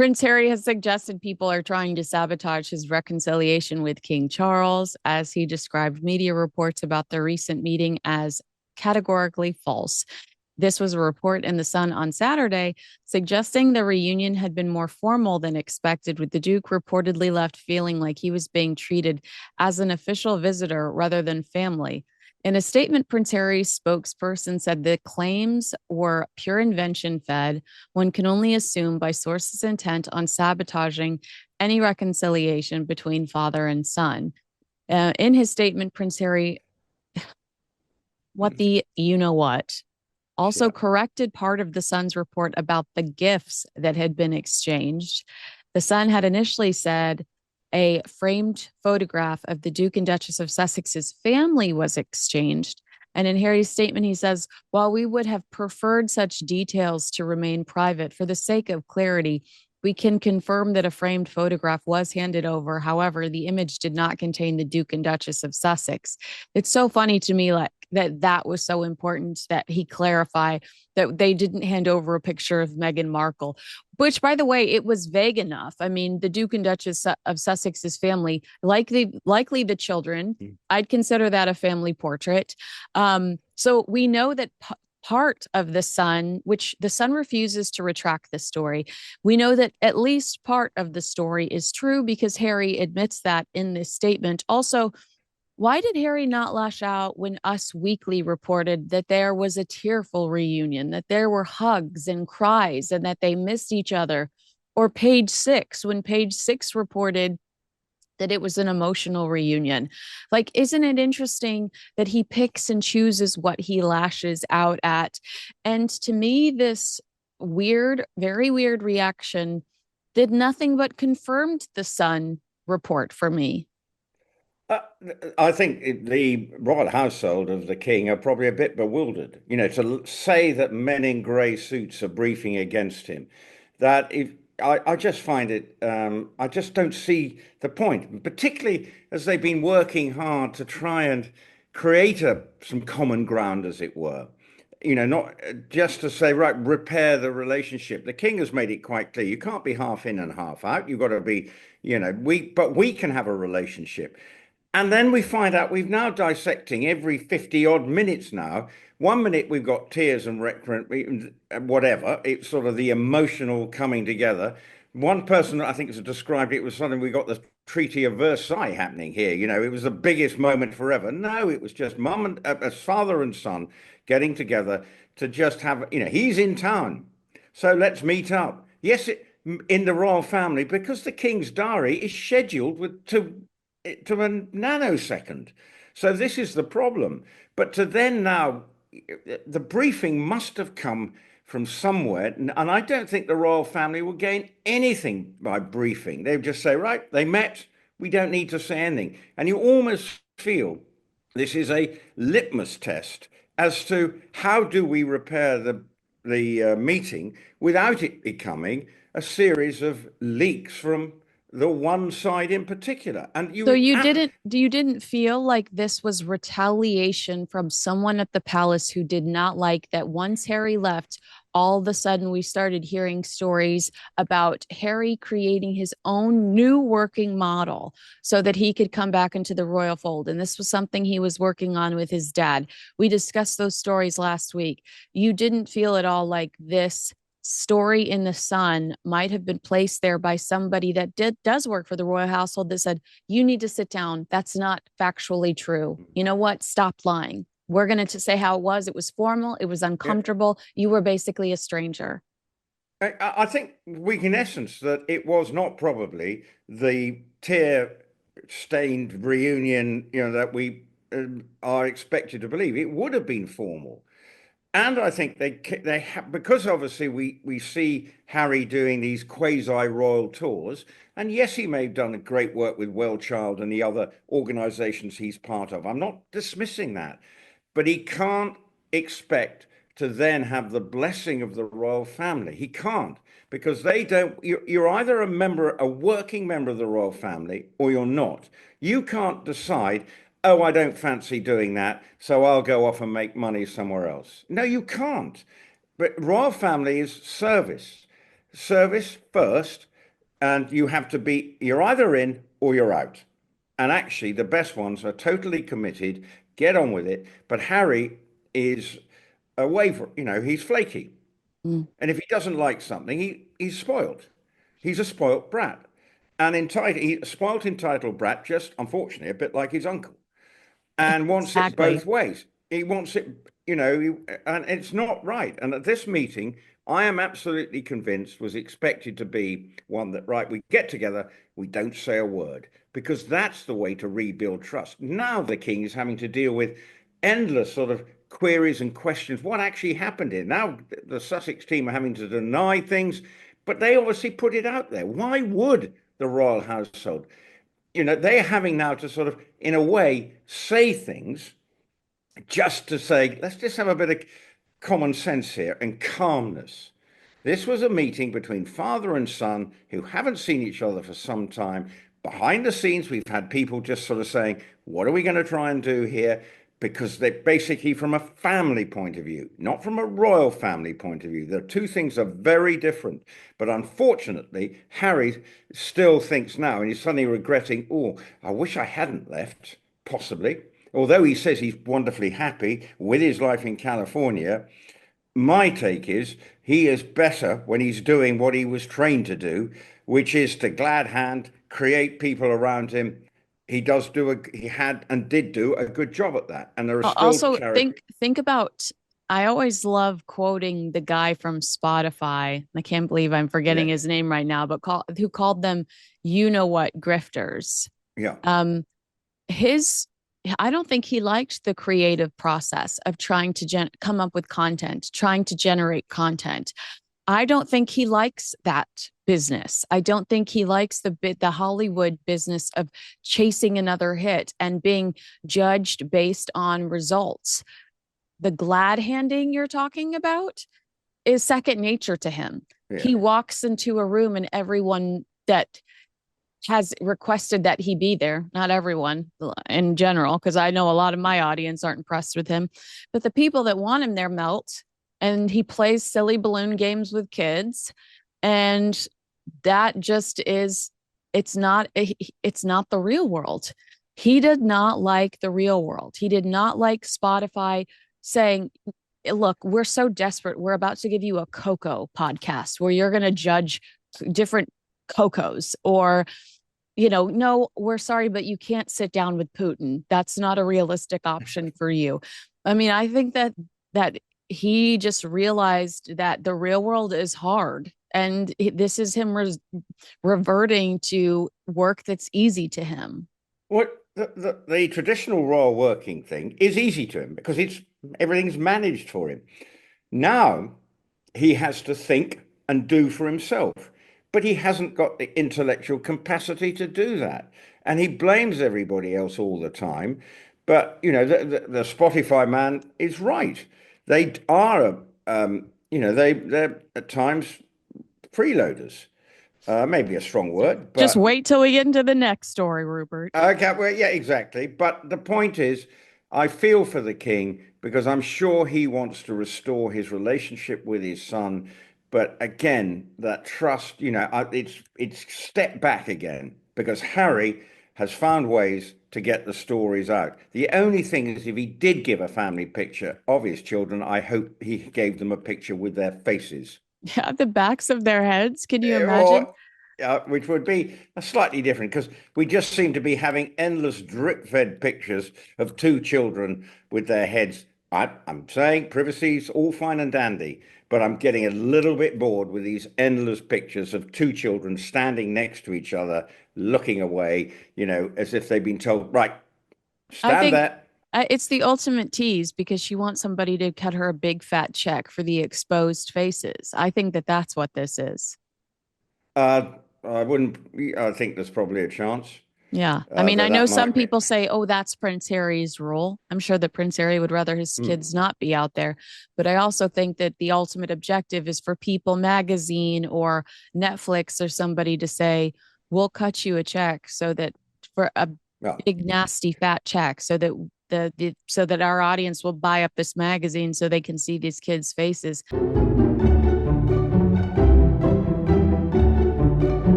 Prince Harry has suggested people are trying to sabotage his reconciliation with King Charles, as he described media reports about the recent meeting as categorically false. This was a report in The Sun on Saturday suggesting the reunion had been more formal than expected, with the Duke reportedly left feeling like he was being treated as an official visitor rather than family. In a statement, Prince Harry's spokesperson said the claims were pure invention fed. One can only assume by sources intent on sabotaging any reconciliation between father and son. In his statement, Prince Harry, what the you know what, also Yeah. corrected part of the Sun's report about the gifts that had been exchanged. The Sun had initially said a framed photograph of the Duke and Duchess of Sussex's family was exchanged. And in Harry's statement, he says, while we would have preferred such details to remain private for the sake of clarity, we can confirm that a framed photograph was handed over. However, the image did not contain the Duke and Duchess of Sussex. It's so funny to me, like that was so important that he clarify that they didn't hand over a picture of Meghan Markle, which, by the way, it was vague enough. I mean, the Duke and Duchess of Sussex's family, likely the children, I'd consider that a family portrait. So we know that part of the Sun, which the Sun refuses to retract the story. We know that at least part of the story is true because Harry admits that in this statement. Also, why did Harry not lash out when Us Weekly reported that there was a tearful reunion, that there were hugs and cries, and that they missed each other? Or Page Six, when Page Six reported that it was an emotional reunion. Like, isn't it interesting that he picks and chooses what he lashes out at? And to me, this weird, very weird reaction did nothing but confirmed the Sun report for me. Uh, I think the royal household of the king are probably a bit bewildered. To say that men in grey suits are briefing against him, that if I just find it, I just don't see the point, particularly as they've been working hard to try and create some common ground, as it were. Not just to say, right, repair the relationship. The king has made it quite clear you can't be half in and half out. You've got to be, but we can have a relationship. And then we find out we've now dissecting every 50 odd minutes now. 1 minute we've got tears and recurrent, whatever. It's sort of the emotional coming together. One person I think has described it was something we got the Treaty of Versailles happening here. It was the biggest moment forever. No, it was just mum and as father and son getting together to just have, he's in town. So let's meet up. Yes, in the royal family, because the king's diary is scheduled to a nanosecond. So this is the problem. But to then now, the briefing must have come from somewhere. And I don't think the royal family will gain anything by briefing. They'll just say, right, they met. We don't need to say anything. And you almost feel this is a litmus test as to how do we repair the meeting without it becoming a series of leaks from the one side in particular. And So you didn't feel like this was retaliation from someone at the palace who did not like that once Harry left, all of a sudden we started hearing stories about Harry creating his own new working model so that he could come back into the royal fold. And this was something he was working on with his dad. We discussed those stories last week. You didn't feel at all like this story in the Sun might have been placed there by somebody that does work for the royal household that said, you need to sit down. That's not factually true. You know what? Stop lying. We're going to say how it was. It was formal. It was yeah, uncomfortable. You were basically a stranger. I think we can essence that it was not probably the tear stained reunion, that we are expected to believe. It would have been formal. And I think because obviously we see Harry doing these quasi royal tours, and yes, he may have done a great work with Wellchild and the other organisations he's part of. I'm not dismissing that, but he can't expect to then have the blessing of the royal family. He can't, because they don't. You're either a working member of the royal family, or you're not. You can't decide, oh, I don't fancy doing that, so I'll go off and make money somewhere else. No, you can't. But royal family is service. Service first, and you have to be, you're either in or you're out. And actually, the best ones are totally committed, get on with it. But Harry is a waver, he's flaky. Mm, And if he doesn't like something, he's spoiled. He's a spoilt brat. And he's a spoilt, entitled brat, just unfortunately a bit like his uncle, and wants it exactly. both ways. He wants it, and it's not right. And at this meeting, I am absolutely convinced was expected to be one that, right, we get together, we don't say a word, because that's the way to rebuild trust. Now the king is having to deal with endless sort of queries and questions. What actually happened here? Now the Sussex team are having to deny things, but they obviously put it out there. Why would the royal household? They're having now to sort of, in a way, say things just to say, let's just have a bit of common sense here and calmness. This was a meeting between father and son who haven't seen each other for some time. Behind the scenes, we've had people just sort of saying, what are we going to try and do here? Because they're basically from a family point of view, not from a royal family point of view. The two things are very different. But unfortunately, Harry still thinks now, and he's suddenly regretting, oh, I wish I hadn't left, possibly. Although he says he's wonderfully happy with his life in California, my take is he is better when he's doing what he was trained to do, which is to glad hand, create people around him. He had and did do a good job at that. And there are still Also, charities. think about. I always love quoting the guy from Spotify. I can't believe I'm forgetting Yeah. his name right now, but who called them, you know what, grifters. Yeah. Um, his I don't think he liked the creative process of trying to come up with content, trying to generate content. I don't think he likes that business. I don't think he likes the Hollywood business of chasing another hit and being judged based on results. The glad handing you're talking about is second nature to him. Yeah. He walks into a room and everyone that has requested that he be there. Not everyone in general, because I know a lot of my audience aren't impressed with him, but the people that want him there melt. And he plays silly balloon games with kids. And that just is, it's not the real world. He did not like the real world. He did not like Spotify saying, look, we're so desperate. We're about to give you a Coco podcast where you're going to judge different Cocos, or no, we're sorry, but you can't sit down with Putin. That's not a realistic option for you. I mean, I think that he just realized that the real world is hard, and this is him reverting to work that's easy to him. What the traditional royal working thing is easy to him because it's everything's managed for him. Now he has to think and do for himself, but he hasn't got the intellectual capacity to do that. And he blames everybody else all the time. But, the Spotify man is right. They are, they're at times freeloaders. Maybe a strong word, Just but wait till we get into the next story, Rupert. okay, well, yeah, exactly. But the point is, I feel for the king because I'm sure he wants to restore his relationship with his son. But again, that trust, it's stepped back again because Harry has found ways to get the stories out. The only thing is, if he did give a family picture of his children, I hope he gave them a picture with their faces. Yeah, the backs of their heads. Can you imagine? Or which would be a slightly different because we just seem to be having endless drip-fed pictures of two children with their heads. I'm saying privacy's all fine and dandy, but I'm getting a little bit bored with these endless pictures of two children standing next to each other, looking away, as if they've been told, right, I stand think there. it's the ultimate tease because she wants somebody to cut her a big fat check for the exposed faces. I think that that's what this is. Uh, I wouldn't. I think there's probably a chance Yeah. I mean, I that know that some might be. people say, oh, that's Prince Harry's rule. I'm sure that Prince Harry would rather his Hmm. kids not be out there. But I also think that the ultimate objective is for People magazine or Netflix or somebody to say, we'll cut you a check so that for a Yeah. big, nasty, fat check so that so that our audience will buy up this magazine so they can see these kids' faces.